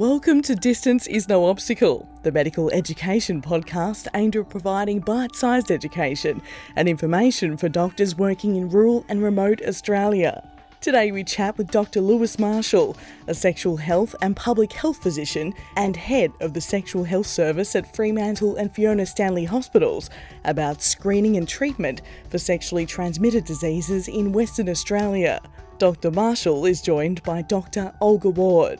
Welcome to Distance is No Obstacle, the medical education podcast aimed at providing bite-sized education and information for doctors working in rural and remote Australia. Today we chat with Dr. Lewis Marshall, a sexual health and public health physician and head of the sexual health service at Fremantle and Fiona Stanley hospitals, about screening and treatment for sexually transmitted diseases in Western Australia. Dr. Marshall is joined by Dr. Olga Ward.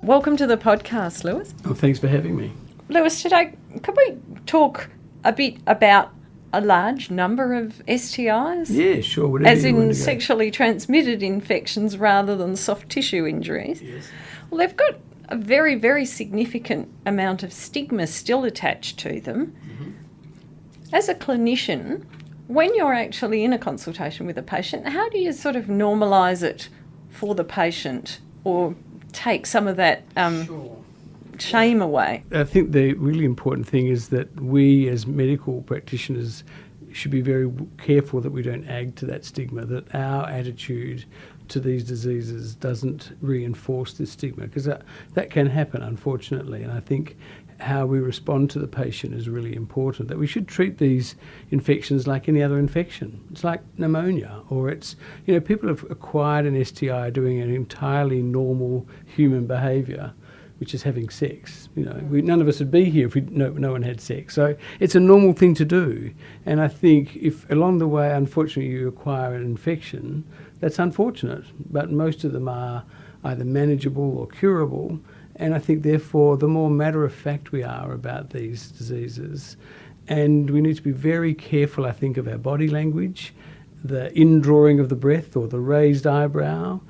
Welcome to the podcast, Lewis. Oh, thanks for having me. Lewis, today, could we talk a bit about a large number of STIs? Yeah, sure. Whatever as you want in to go. sexually transmitted infections rather than soft tissue injuries. Yes. Well, they've got a very, very significant amount of stigma still attached to them. Mm-hmm. As a clinician, when you're actually in a consultation with a patient, how do you sort of normalise it for the patient or take some of that shame away? I think the really important thing is that we as medical practitioners should be very careful that we don't add to that stigma, that our attitude to these diseases doesn't reinforce this stigma, because that can happen, unfortunately. And I think how we respond to the patient is really important, that we should treat these infections like any other infection. It's like pneumonia, or it's, people have acquired an STI doing an entirely normal human behaviour, which is having sex. None of us would be here if no one had sex. So it's a normal thing to do. And I think if along the way, unfortunately, you acquire an infection, that's unfortunate. But most of them are either manageable or curable. And I think, therefore, the more matter-of-fact we are about these diseases, and we need to be very careful, I think, of our body language, the indrawing of the breath or the raised eyebrow.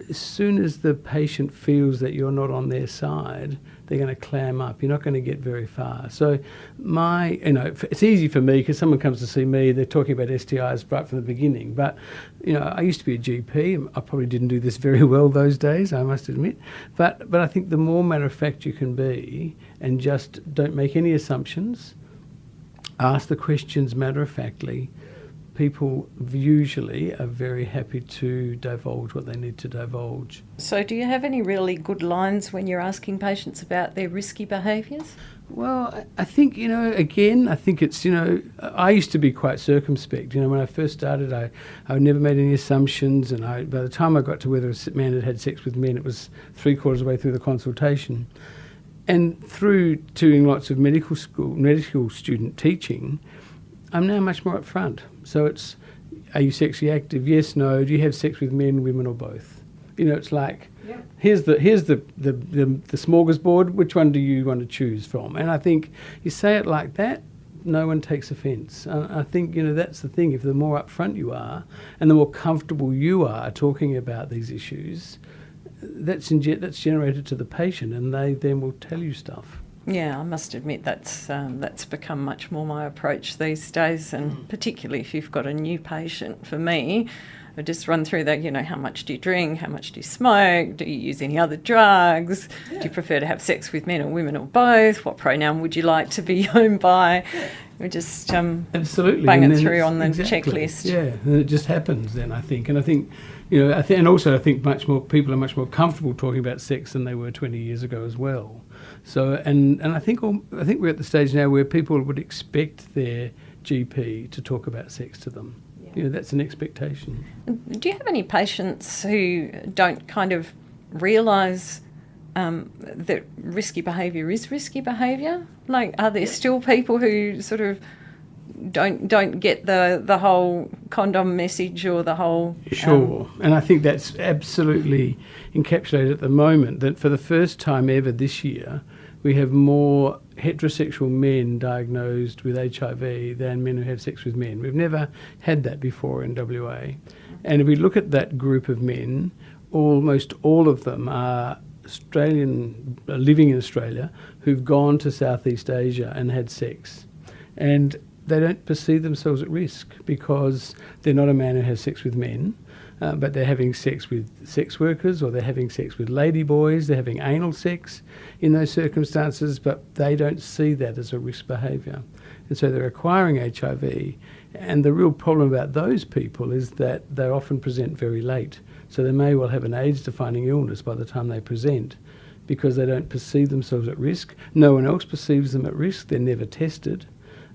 As soon as the patient feels that you're not on their side, they're going to clam up. You're not going to get very far. So it's easy for me because someone comes to see me, they're talking about STIs right from the beginning. But, I used to be a GP. I probably didn't do this very well those days, I must admit. But I think the more matter-of-fact you can be and just don't make any assumptions, ask the questions matter-of-factly, people usually are very happy to divulge what they need to divulge. So do you have any really good lines when you're asking patients about their risky behaviours? Well, I think, I think it's, I used to be quite circumspect. When I first started, I never made any assumptions, and by the time I got to whether a man had sex with men, it was 3/4 of the way through the consultation. And through doing lots of medical student teaching, I'm now much more upfront. So it's, are you sexually active? Yes, no. Do you have sex with men, women, or both? It's like, here's the smorgasbord. Which one do you want to choose from? And I think you say it like that, no one takes offence. I think that's the thing. If the more upfront you are, and the more comfortable you are talking about these issues, that's generated to the patient, and they then will tell you stuff. Yeah, I must admit that's become much more my approach these days, and particularly if you've got a new patient. For me, I just run through that, how much do you drink, how much do you smoke, do you use any other drugs, do you prefer to have sex with men or women or both, what pronoun would you like to be known by? We just absolutely bang it through on the checklist. Yeah, and it just happens then, I think. And I think, and also I think much more people are much more comfortable talking about sex than they were 20 years ago as well. So, and I think we're at the stage now where people would expect their GP to talk about sex to them. Yeah. That's an expectation. Do you have any patients who don't kind of realise that risky behaviour is risky behaviour? Like, are there still people who sort of don't get the whole condom message or the whole... Sure, and I think that's absolutely encapsulated at the moment, that for the first time ever this year, we have more heterosexual men diagnosed with HIV than men who have sex with men. We've never had that before in WA. And if we look at that group of men, almost all of them are Australian, living in Australia, who've gone to Southeast Asia and had sex. And they don't perceive themselves at risk because they're not a man who has sex with men, but they're having sex with sex workers, or they're having sex with ladyboys, they're having anal sex in those circumstances, but they don't see that as a risk behaviour. And so they're acquiring HIV. And the real problem about those people is that they often present very late. So they may well have an AIDS-defining illness by the time they present. because they don't perceive themselves at risk. No one else perceives them at risk. They're never tested.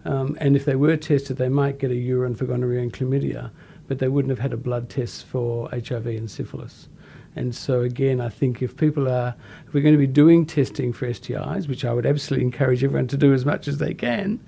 And if they were tested, they might get a urine for gonorrhea and chlamydia, but they wouldn't have had a blood test for HIV and syphilis. And so again, I think if we're going to be doing testing for STIs, which I would absolutely encourage everyone to do as much as they can,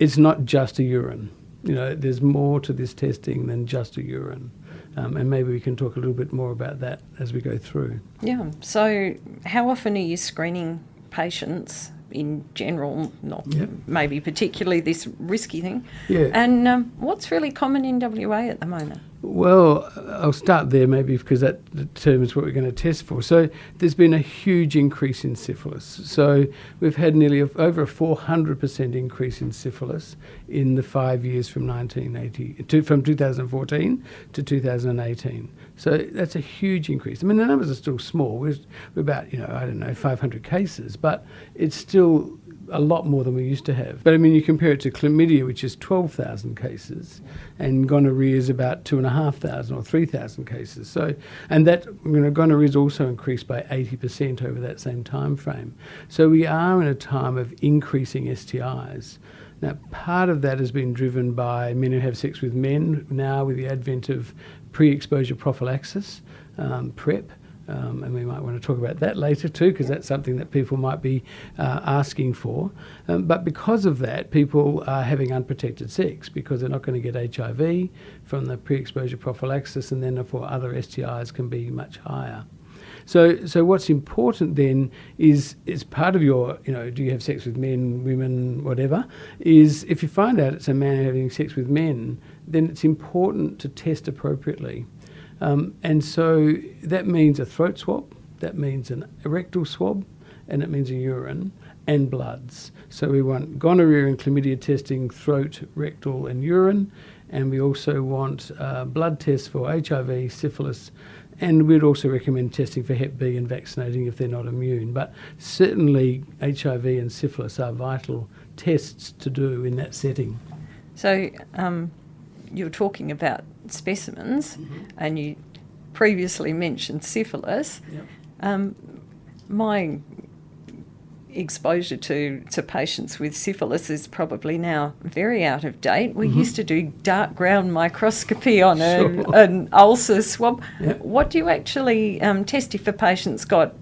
it's not just a urine. There's more to this testing than just a urine. And maybe we can talk a little bit more about that as we go through. Yeah. So how often are you screening patients in general, not maybe particularly this risky thing? Yeah. And what's really common in WA at the moment? Well, I'll start there maybe because that determines what we're going to test for. So there's been a huge increase in syphilis. So we've had nearly over a 400% increase in syphilis in the 5 years from 2014 to 2018. So that's a huge increase. I mean, the numbers are still small. We're about, 500 cases, but it's still a lot more than we used to have. But I mean, you compare it to chlamydia, which is 12,000 cases, and gonorrhea is about 2,500 or 3,000 cases. So, and that gonorrhea is also increased by 80% over that same time frame. So we are in a time of increasing STIs. Now, part of that has been driven by men who have sex with men now with the advent of pre-exposure prophylaxis, PrEP. And we might want to talk about that later too, because that's something that people might be asking for. But because of that, people are having unprotected sex because they're not going to get HIV from the pre-exposure prophylaxis, and then therefore other STIs can be much higher. So what's important then is part of your, do you have sex with men, women, whatever, is if you find out it's a man having sex with men, then it's important to test appropriately. And so that means a throat swab, that means a rectal swab, and it means a urine and bloods. So we want gonorrhea and chlamydia testing, throat, rectal and urine, and we also want blood tests for HIV, syphilis, and we'd also recommend testing for Hep B and vaccinating if they're not immune. But certainly HIV and syphilis are vital tests to do in that setting. So you were talking about specimens, and you previously mentioned syphilis. Yep. My exposure to patients with syphilis is probably now very out of date. We used to do dark ground microscopy on an ulcer swab. Yep. What do you actually test if a patient's got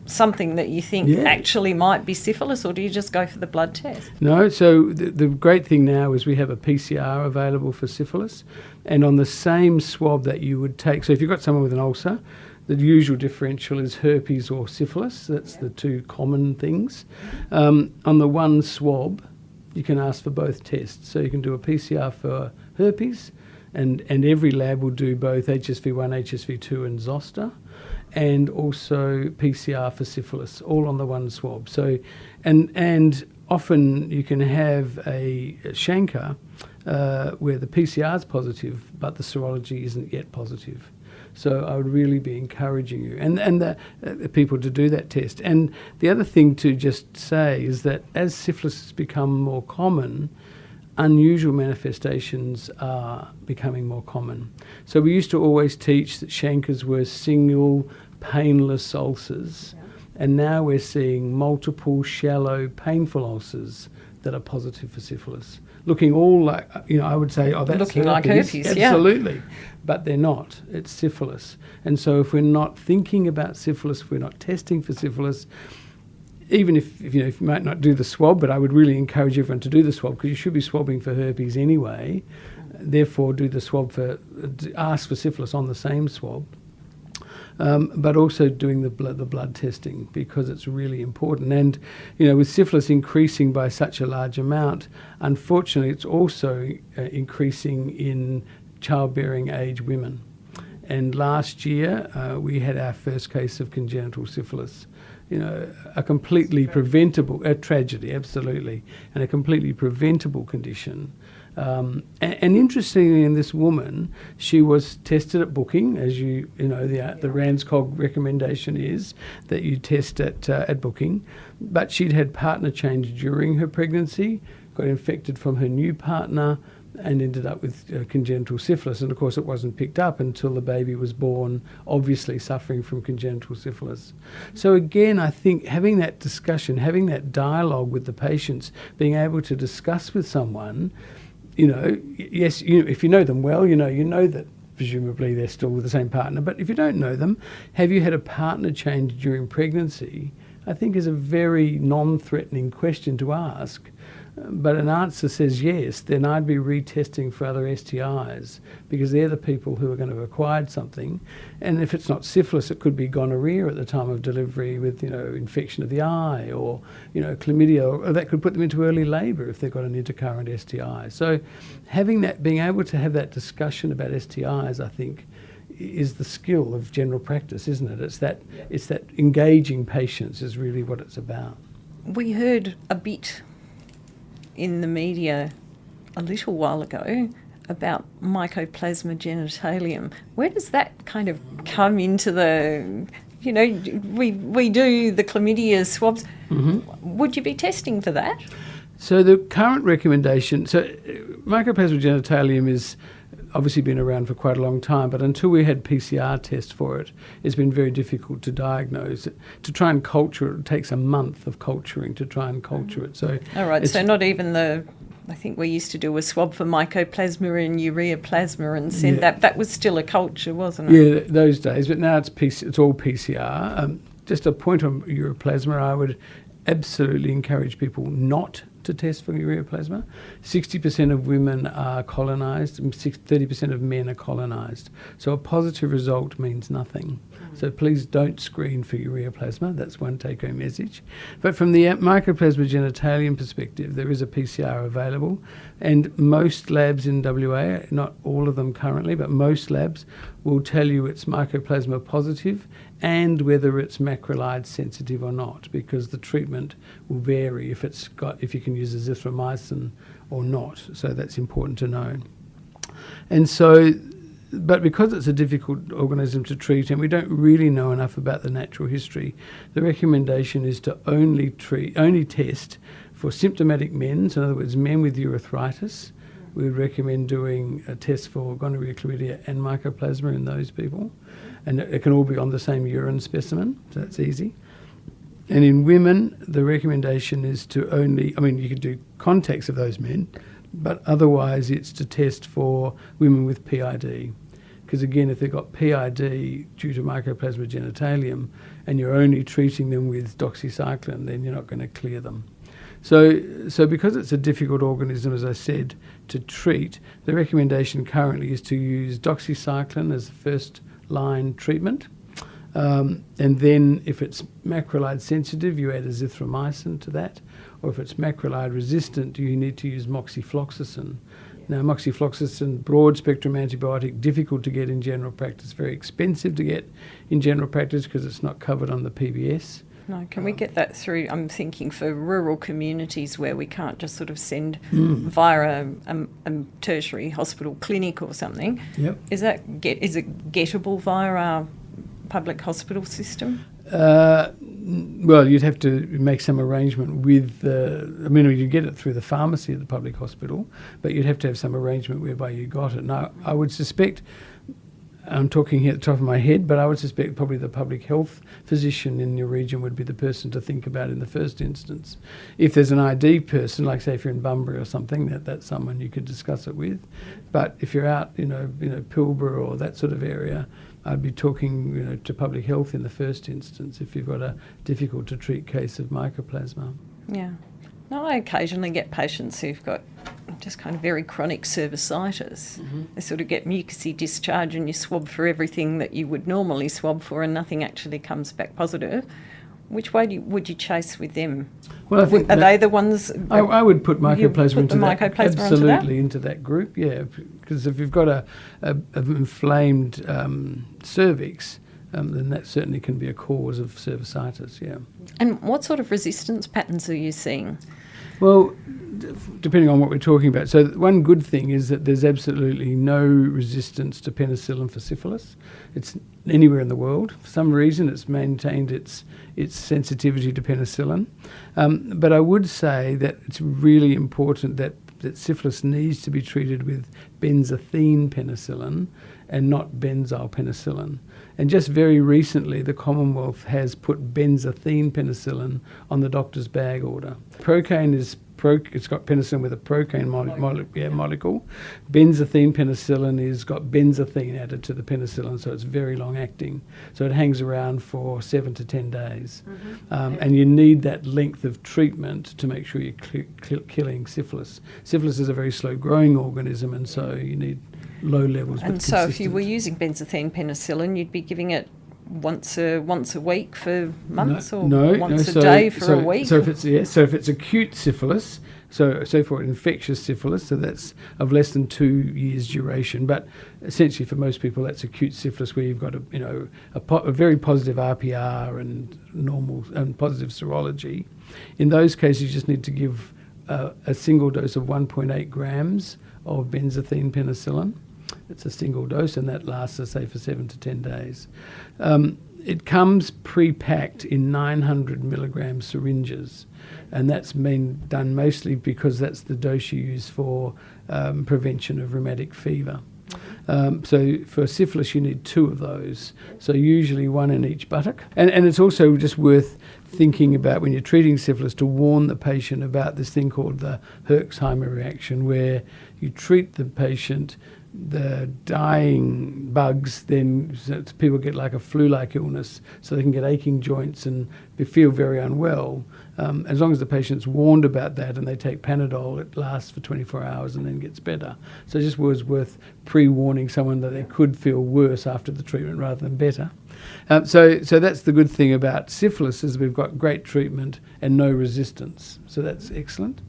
something that you think actually might be syphilis, or do you just go for the blood test? No, so the great thing now is we have a PCR available for syphilis, and on the same swab that you would take, so if you've got someone with an ulcer, the usual differential is herpes or syphilis. That's the two common things. On the one swab, you can ask for both tests. So you can do a PCR for herpes, and every lab will do both HSV1, HSV2 and zoster, and also PCR for syphilis, all on the one swab. So, and often you can have a chancre where the PCR is positive, but the serology isn't yet positive. So I would really be encouraging you and the people to do that test. And the other thing to just say is that as syphilis has become more common, unusual manifestations are becoming more common. So we used to always teach that chancres were single, painless ulcers, and now we're seeing multiple, shallow, painful ulcers that are positive for syphilis. Looking all like, I would say, oh, that's looking like herpes, absolutely. But they're not. It's syphilis. And so if we're not thinking about syphilis, if we're not testing for syphilis, even if you might not do the swab, but I would really encourage everyone to do the swab because you should be swabbing for herpes anyway. Therefore, do the swab ask for syphilis on the same swab. But also doing the blood testing because it's really important. And, with syphilis increasing by such a large amount, unfortunately, it's also increasing in childbearing age women. And last year, we had our first case of congenital syphilis. A completely preventable, a tragedy, absolutely, and a completely preventable condition. And interestingly, in this woman, she was tested at booking, as the RANZCOG recommendation is that you test at booking. But she'd had partner change during her pregnancy, got infected from her new partner, and ended up with congenital syphilis. And of course it wasn't picked up until the baby was born, obviously suffering from congenital syphilis. So again, I think having that discussion, having that dialogue with the patients, being able to discuss with someone, yes, if you know them well, you know that presumably they're still with the same partner. But if you don't know them, have you had a partner change during pregnancy? I think is a very non-threatening question to ask. But an answer says yes, then I'd be retesting for other STIs, because they're the people who are going to have acquired something. And if it's not syphilis, it could be gonorrhea at the time of delivery with, infection of the eye, or, chlamydia, or that could put them into early labour if they've got an intercurrent STI. So being able to have that discussion about STIs, I think, is the skill of general practice, isn't it? It's that engaging patients is really what it's about. We heard a bit in the media a little while ago about Mycoplasma genitalium. Where does that kind of come into the, we do the chlamydia swabs. Mm-hmm. Would you be testing for that? So the current recommendation, Mycoplasma genitalium is obviously been around for quite a long time, but until we had PCR tests for it, it's been very difficult to diagnose it. To try and culture it takes a month of culturing to try and culture it. So, all right, so not even I think we used to do a swab for mycoplasma and ureaplasma and send that was still a culture, wasn't it? Yeah, those days, but now it's all PCR. Just a point on ureaplasma, I would absolutely encourage people not to test for ureaplasma. 60% of women are colonised, and 30% of men are colonised. So a positive result means nothing. So please don't screen for ureaplasma. That's one take-home message. But from the Mycoplasma genitalium perspective, there is a PCR available, and most labs in WA, not all of them currently, but most labs will tell you it's Mycoplasma positive and whether it's macrolide sensitive or not, because the treatment will vary if you can use azithromycin or not. So that's important to know. And so, but because it's a difficult organism to treat and we don't really know enough about the natural history, the recommendation is to only test for symptomatic men, so in other words, men with urethritis. We would recommend doing a test for gonorrhea, chlamydia and mycoplasma in those people. And it can all be on the same urine specimen, so that's easy. And in women, the recommendation is to you could do contacts of those men, but otherwise it's to test for women with PID. Because again, if they've got PID due to Mycoplasma genitalium and you're only treating them with doxycycline, then you're not going to clear them. So because it's a difficult organism, as I said, to treat, the recommendation currently is to use doxycycline as the first line treatment. And then if it's macrolide sensitive, you add azithromycin to that. Or if it's macrolide resistant, you need to use moxifloxacin. Now, moxifloxacin, broad spectrum antibiotic, difficult to get in general practice, very expensive to get in general practice because it's not covered on the PBS. No, can we get that through? I'm thinking for rural communities where we can't just sort of send via a tertiary hospital clinic or something. Yep. Is it gettable via our public hospital system? Well, you'd have to make some arrangement with you get it through the pharmacy at the public hospital, but you'd have to have some arrangement whereby you got it. Now, I would suspect, I'm talking here at the top of my head, but I would suspect probably the public health physician in your region would be the person to think about in the first instance. If there's an ID person, like say if you're in Bunbury or something, that's someone you could discuss it with. But if you're out, Pilbara or that sort of area, I'd be talking, to public health in the first instance if you've got a difficult to treat case of mycoplasma. Yeah. No, I occasionally get patients who've got just kind of very chronic cervicitis. Mm-hmm. They sort of get mucousy discharge and you swab for everything that you would normally swab for and nothing actually comes back positive. Which way would you chase with them? Well, I think are they the ones? I would put mycoplasma into into that group, yeah. Because if you've got an inflamed cervix, then that certainly can be a cause of cervicitis, yeah. And what sort of resistance patterns are you seeing? Well, depending on what we're talking about. So one good thing is that there's absolutely no resistance to penicillin for syphilis. It's anywhere in the world. For some reason, it's maintained its sensitivity to penicillin. But I would say that it's really important that that syphilis needs to be treated with benzathine penicillin and not benzyl penicillin. And just very recently, the Commonwealth has put benzathine penicillin on the doctor's bag order. Procaine is it's got penicillin with a procaine molecule. Benzathine penicillin is got benzathine added to the penicillin, so it's very long acting. So it hangs around for 7 to 10 days. And you need that length of treatment to make sure you're killing syphilis. Syphilis is a very slow growing organism, and so you need low levels. And so if you were using benzathine penicillin, you'd be giving it once a week for months, or once a day for a week? So if it's acute syphilis, so for infectious syphilis, so that's of less than 2 years duration. But essentially, for most people, that's acute syphilis where you've got a very positive RPR and normal and positive serology. In those cases, you just need to give a single dose of 1.8 grams of benzathine penicillin. It's a single dose, and that lasts, say, for 7 to 10 days. It comes pre-packed in 900 milligram syringes, and that's been done mostly because that's the dose you use for prevention of rheumatic fever. So for syphilis, you need 2 of those, so usually 1 in each buttock. And it's also just worth thinking about when you're treating syphilis to warn the patient about this thing called the Herxheimer reaction, where you treat the patient, the dying bugs, then people get like a flu-like illness, so they can get aching joints and feel very unwell. As long as the patient's warned about that and they take Panadol, it lasts for 24 hours and then gets better. So it just was worth pre-warning someone that they could feel worse after the treatment rather than better. So that's the good thing about syphilis, is we've got great treatment and no resistance. So that's excellent.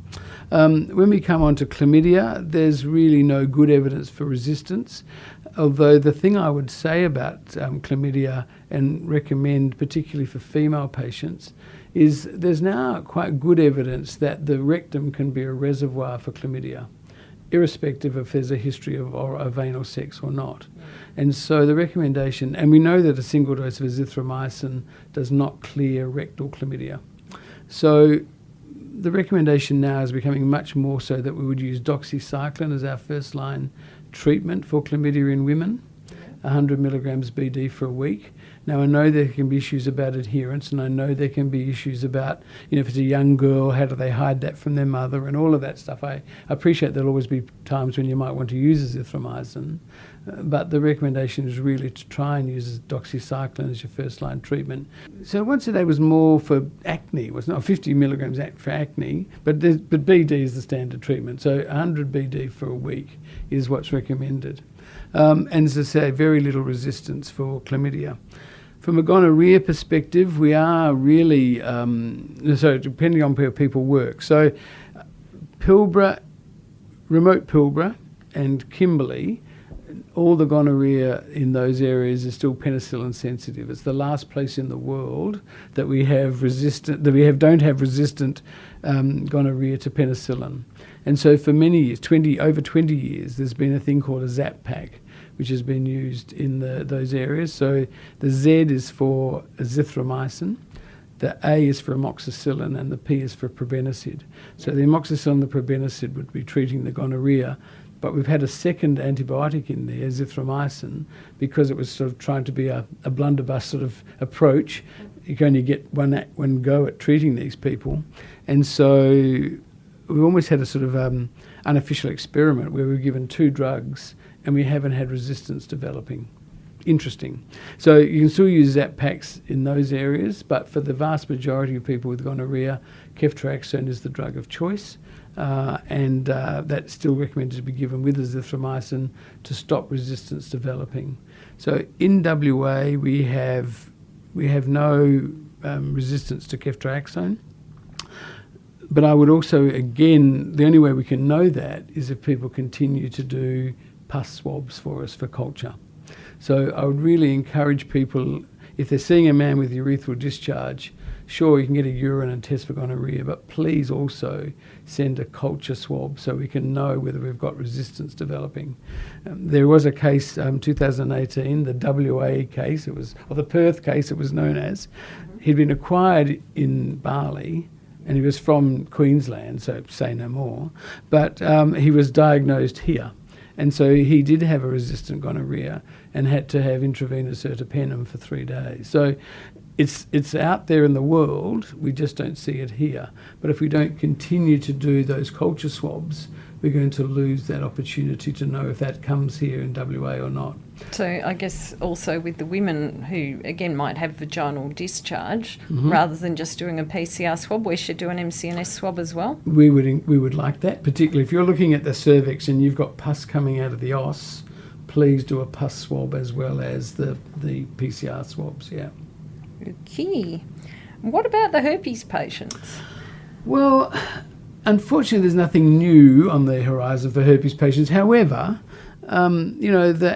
When we come on to chlamydia, there's really no good evidence for resistance, although the thing I would say about chlamydia and recommend particularly for female patients is there's now quite good evidence that the rectum can be a reservoir for chlamydia, irrespective of if there's a history of anal sex or not. And so the recommendation, and we know that a single dose of azithromycin does not clear rectal chlamydia. So the recommendation now is becoming much more so that we would use doxycycline as our first line treatment for chlamydia in women, 100 milligrams BD for a week. Now, I know there can be issues about adherence, and I know there can be issues about, if it's a young girl, how do they hide that from their mother, and all of that stuff. I appreciate there'll always be times when you might want to use azithromycin, but the recommendation is really to try and use doxycycline as your first-line treatment. So once a day was more for acne. It was not 50 milligrams for acne, but BD is the standard treatment. So 100 BD for a week is what's recommended. And as I say, very little resistance for chlamydia. From a gonorrhea perspective, we are really, so depending on where people work. So Pilbara, remote Pilbara and Kimberley, all the gonorrhea in those areas is still penicillin sensitive. It's the last place in the world that we don't have resistant gonorrhea to penicillin. And so for many years, over 20 years, there's been a thing called a ZAP pack, which has been used in those areas. So the Z is for azithromycin, the A is for amoxicillin, and the P is for probenecid. So the amoxicillin and the probenecid would be treating the gonorrhea, but we've had a second antibiotic in there, azithromycin, because it was sort of trying to be a blunderbuss sort of approach. You can only get one go at treating these people. And so we almost had a sort of unofficial experiment where we were given 2 drugs and we haven't had resistance developing. Interesting. So you can still use ZAP packs in those areas, but for the vast majority of people with gonorrhea, ceftriaxone is the drug of choice, and that's still recommended to be given with azithromycin to stop resistance developing. So in WA, we have no resistance to ceftriaxone. But I would also, again, the only way we can know that is if people continue to do pus swabs for us for culture. So I would really encourage people, if they're seeing a man with urethral discharge, sure, you can get a urine and test for gonorrhea, but please also send a culture swab so we can know whether we've got resistance developing. There was a case, 2018, the WA case, or the Perth case it was known as. He'd been acquired in Bali and he was from Queensland, so say no more, but he was diagnosed here. And so he did have a resistant gonorrhea and had to have intravenous ertapenem for 3 days. So it's out there in the world, we just don't see it here. But if we don't continue to do those culture swabs, we're going to lose that opportunity to know if that comes here in WA or not. So I guess also with the women who, again, might have vaginal discharge, rather than just doing a PCR swab, we should do an MCNS swab as well? We would like that, particularly if you're looking at the cervix and you've got pus coming out of the os, please do a pus swab as well as the PCR swabs, yeah. Okay. What about the herpes patients? Well, unfortunately, there's nothing new on the horizon for herpes patients. However, the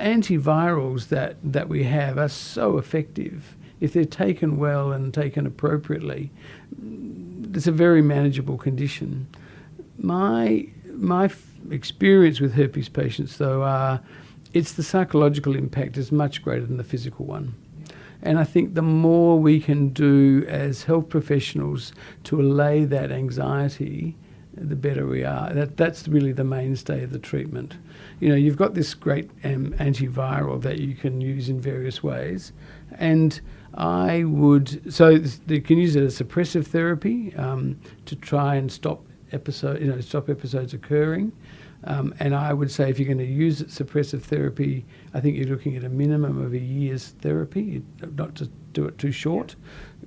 antivirals that we have are so effective. If they're taken well and taken appropriately, it's a very manageable condition. My experience with herpes patients, though, it's the psychological impact is much greater than the physical one. And I think the more we can do as health professionals to allay that anxiety, the better we are. That's really the mainstay of the treatment. You've got this great antiviral that you can use in various ways, and you can use it as suppressive therapy to try and stop episodes occurring. And I would say if you're going to use suppressive therapy, I think you're looking at a minimum of a year's therapy, not to do it too short.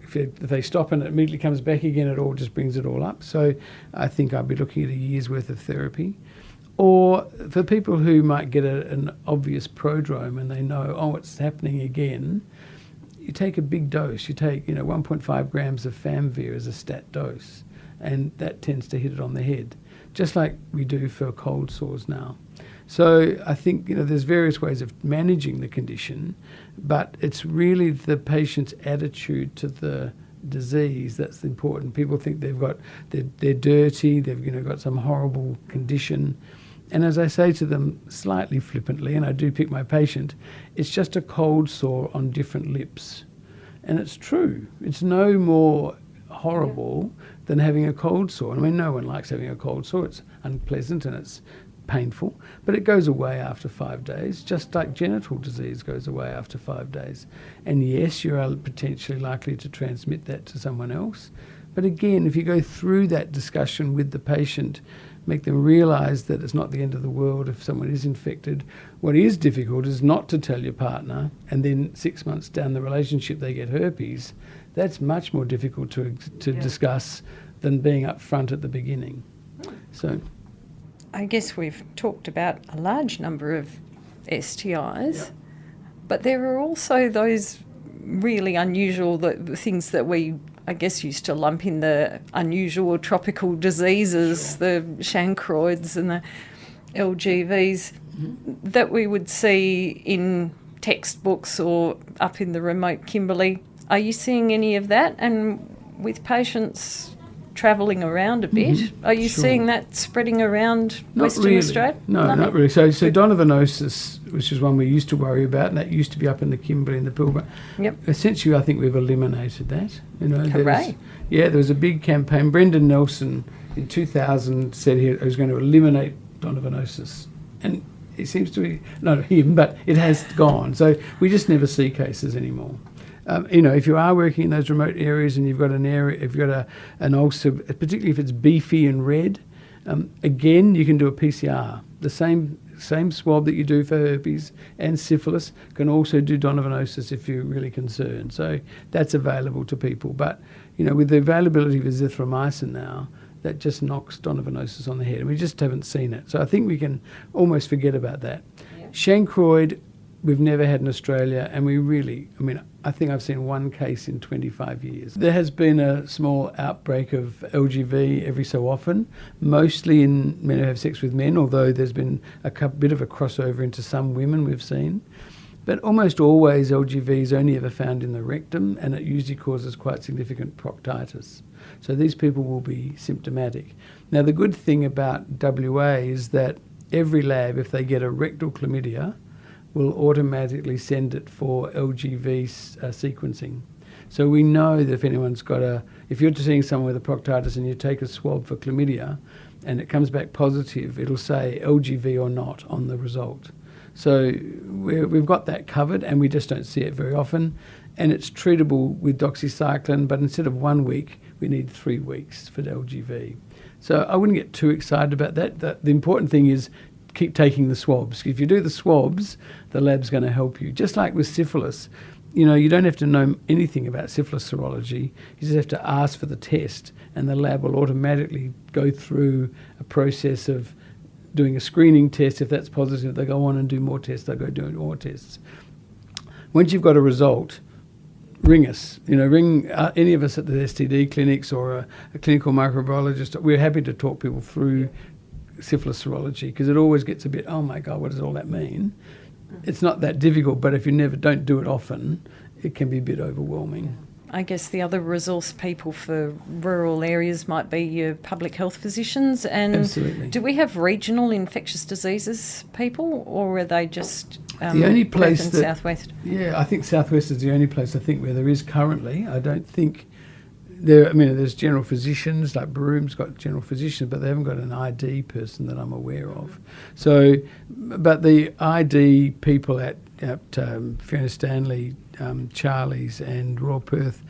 If they stop and it immediately comes back again, it all just brings it all up. So I think I'd be looking at a year's worth of therapy. Or for people who might get an obvious prodrome and they know, it's happening again, you take a big dose. You take 1.5 grams of Famvir as a stat dose, and that tends to hit it on the head, just like we do for cold sores now. So I think there's various ways of managing the condition, but it's really the patient's attitude to the disease that's important. People think they're dirty, they've got some horrible condition, and as I say to them slightly flippantly, and I do pick my patient, it's just a cold sore on different lips, and it's true. It's no more horrible than having a cold sore. I mean, no one likes having a cold sore. It's unpleasant and it's painful, but it goes away after 5 days, just like genital disease goes away after 5 days. And yes, you are potentially likely to transmit that to someone else. But again, if you go through that discussion with the patient, make them realise that it's not the end of the world if someone is infected. What is difficult is not to tell your partner and then 6 months down the relationship they get herpes. That's much more difficult to discuss than being up front at the beginning. So, I guess we've talked about a large number of STIs, but there are also those really unusual the things that we, I guess, used to lump in the unusual tropical diseases, the chancroids and the LGVs that we would see in textbooks or up in the remote Kimberley. Are you seeing any of that? And with patients travelling around a bit, are you seeing that spreading around Western Australia? No, not really. So Donovanosis, which is one we used to worry about, and that used to be up in the Kimberley and the Pilbara. Yep. Essentially, I think we've eliminated that. Hooray. There was a big campaign. Brendan Nelson in 2000 said he was going to eliminate Donovanosis. And it seems to be, not him, but it has gone. So we just never see cases anymore. If you are working in those remote areas and you've got an area, if you've got an ulcer, particularly if it's beefy and red, again, you can do a PCR. The same swab that you do for herpes and syphilis can also do Donovanosis if you're really concerned. So that's available to people. But, with the availability of azithromycin now, that just knocks Donovanosis on the head, and we just haven't seen it. So I think we can almost forget about that. Yeah. Chancroid, we've never had in Australia, and I think I've seen one case in 25 years. There has been a small outbreak of LGV every so often, mostly in men who have sex with men, although there's been a bit of a crossover into some women we've seen. But almost always LGV is only ever found in the rectum, and it usually causes quite significant proctitis. So these people will be symptomatic. Now, the good thing about WA is that every lab, if they get a rectal chlamydia, will automatically send it for LGV sequencing. So we know that if anyone's if you're seeing someone with a proctitis and you take a swab for chlamydia and it comes back positive, it'll say LGV or not on the result. So we've got that covered, and we just don't see it very often. And it's treatable with doxycycline, but instead of 1 week, we need 3 weeks for the LGV. So I wouldn't get too excited about that. The important thing is keep taking the swabs. If you do the swabs, the lab's going to help you. Just like with syphilis, you don't have to know anything about syphilis serology. You just have to ask for the test, and the lab will automatically go through a process of doing a screening test. If that's positive, they go on and do more tests. They go do more tests. Once you've got a result, ring us. Ring any of us at the STD clinics or a clinical microbiologist. We're happy to talk people through syphilis serology, because it always gets a bit, oh my God, what does all that mean? It's not that difficult, but if you don't do it often, it can be a bit overwhelming. I guess the other resource people for rural areas might be your public health physicians. And absolutely. Do we have regional infectious diseases people, or are they just the only place Perth and Southwest? Yeah, I think Southwest is the only place where there is currently. I don't think there's general physicians, like Broom's got general physicians, but they haven't got an ID person that I'm aware of. So, but the ID people at Fiona, Stanley, Charlie's and Royal Perth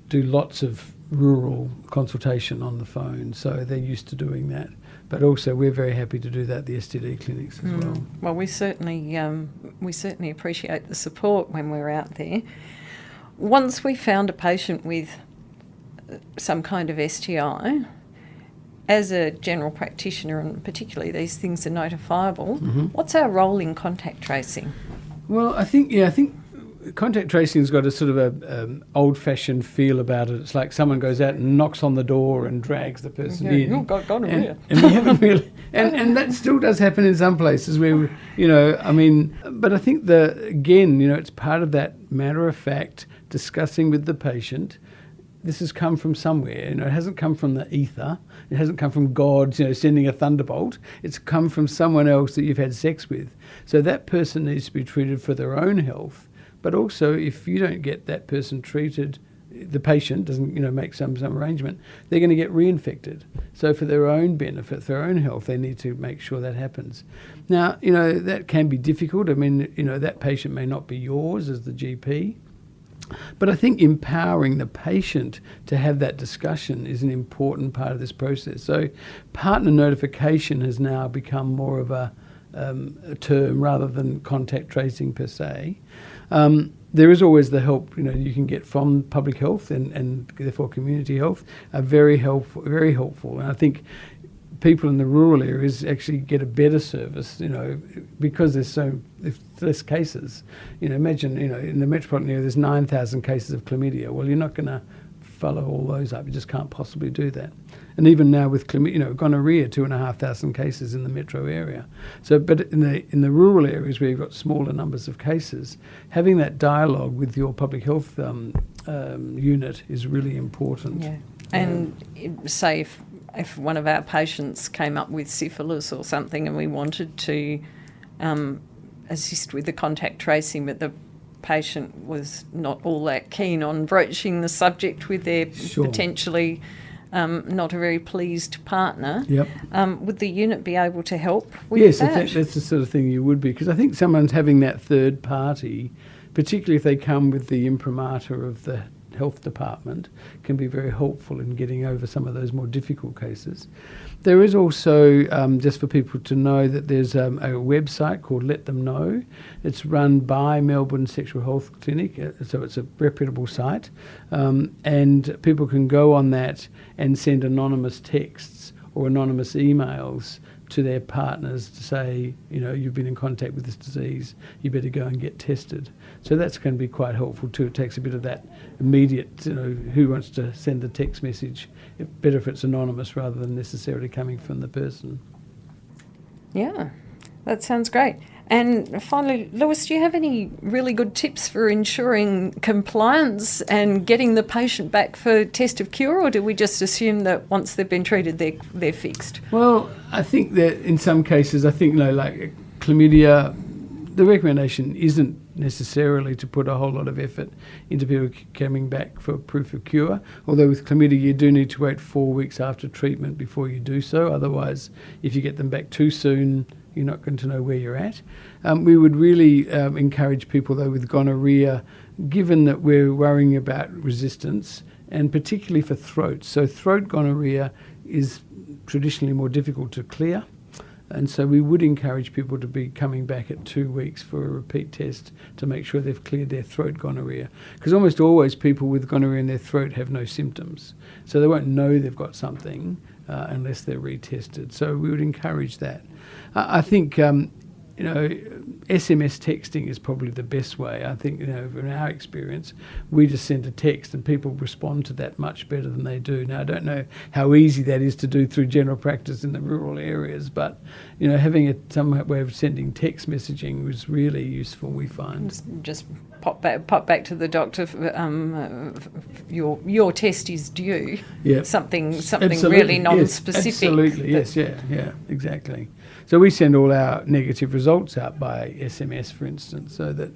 do lots of rural consultation on the phone, so they're used to doing that. But also we're very happy to do that at the STD clinics as well. Well, we certainly appreciate the support when we're out there. Once we found a patient with some kind of STI, as a general practitioner, and particularly these things are notifiable, what's our role in contact tracing? Well, I think contact tracing's got a sort of a old-fashioned feel about it. It's like someone goes out and knocks on the door and drags the person in. You've got gonorrhea. And we haven't really, and that still does happen in some places where, but I think it's part of that matter of fact discussing with the patient. This has come from somewhere. It hasn't come from the ether. It hasn't come from God, sending a thunderbolt. It's come from someone else that you've had sex with. So that person needs to be treated for their own health. But also, if you don't get that person treated, the patient doesn't, make some arrangement, they're going to get reinfected. So for their own benefit, for their own health, they need to make sure that happens. Now, that can be difficult. That patient may not be yours as the GP. But I think empowering the patient to have that discussion is an important part of this process. So partner notification has now become more of a term rather than contact tracing per se. There is always the help you can get from public health and therefore community health are very helpful. And I think people in the rural areas actually get a better service, because there's less cases. Imagine, in the metropolitan area there's 9,000 cases of chlamydia. Well, you're not going to follow all those up. You just can't possibly do that. And even now with gonorrhea, 2,500 cases in the metro area. So, but in the rural areas where you've got smaller numbers of cases, having that dialogue with your public health unit is really important. Yeah. And say if one of our patients came up with syphilis or something and we wanted to assist with the contact tracing, but the patient was not all that keen on broaching the subject with their potentially not a very pleased partner, would the unit be able to help with that? Yes, that's the sort of thing you would be, because I think someone's having that third party, particularly if they come with the imprimatur of the health department, can be very helpful in getting over some of those more difficult cases. There is also, just for people to know, that there's a website called Let Them Know. It's run by Melbourne Sexual Health Clinic, so it's a reputable site, and people can go on that and send anonymous texts or anonymous emails to their partners to say, you've been in contact with this disease, you better go and get tested. So that's going to be quite helpful too. It takes a bit of that immediate, who wants to send the text message. Better if it's anonymous rather than necessarily coming from the person. Yeah, that sounds great. And finally, Lewis, do you have any really good tips for ensuring compliance and getting the patient back for test of cure, or do we just assume that once they've been treated, they're fixed? Well, I think that in some cases, like chlamydia, the recommendation isn't necessarily to put a whole lot of effort into people coming back for proof of cure, although with chlamydia you do need to wait 4 weeks after treatment before you do so. Otherwise, if you get them back too soon, you're not going to know where you're at. We would really encourage people, though, with gonorrhea, given that we're worrying about resistance, and particularly for throat. So throat gonorrhea is traditionally more difficult to clear. And so we would encourage people to be coming back at 2 weeks for a repeat test to make sure they've cleared their throat gonorrhea. Because almost always people with gonorrhea in their throat have no symptoms. So they won't know they've got something unless they're retested. So we would encourage that. I think, SMS texting is probably the best way. I think, in our experience, we just send a text and people respond to that much better than they do. Now, I don't know how easy that is to do through general practice in the rural areas, but, having some way of sending text messaging was really useful, we find. Just pop back to the doctor. Your test is due. Yeah. Something Absolutely. really non-specific. Yes, absolutely. Yes. Yeah. Exactly. So we send all our negative results out by SMS, for instance, so that,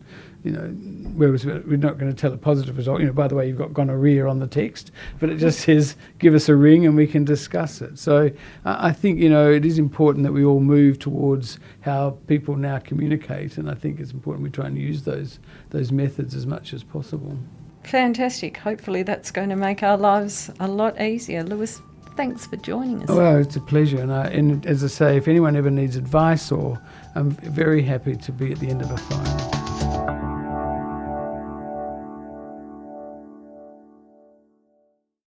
whereas we're not going to tell a positive result. By the way, you've got gonorrhea on the text, but it just says, give us a ring and we can discuss it. So I think, it is important that we all move towards how people now communicate, and I think it's important we try and use those methods as much as possible. Fantastic. Hopefully that's going to make our lives a lot easier. Lewis, thanks for joining us. Well, it's a pleasure. And as I say, if anyone ever needs advice, I'm very happy to be at the end of a phone.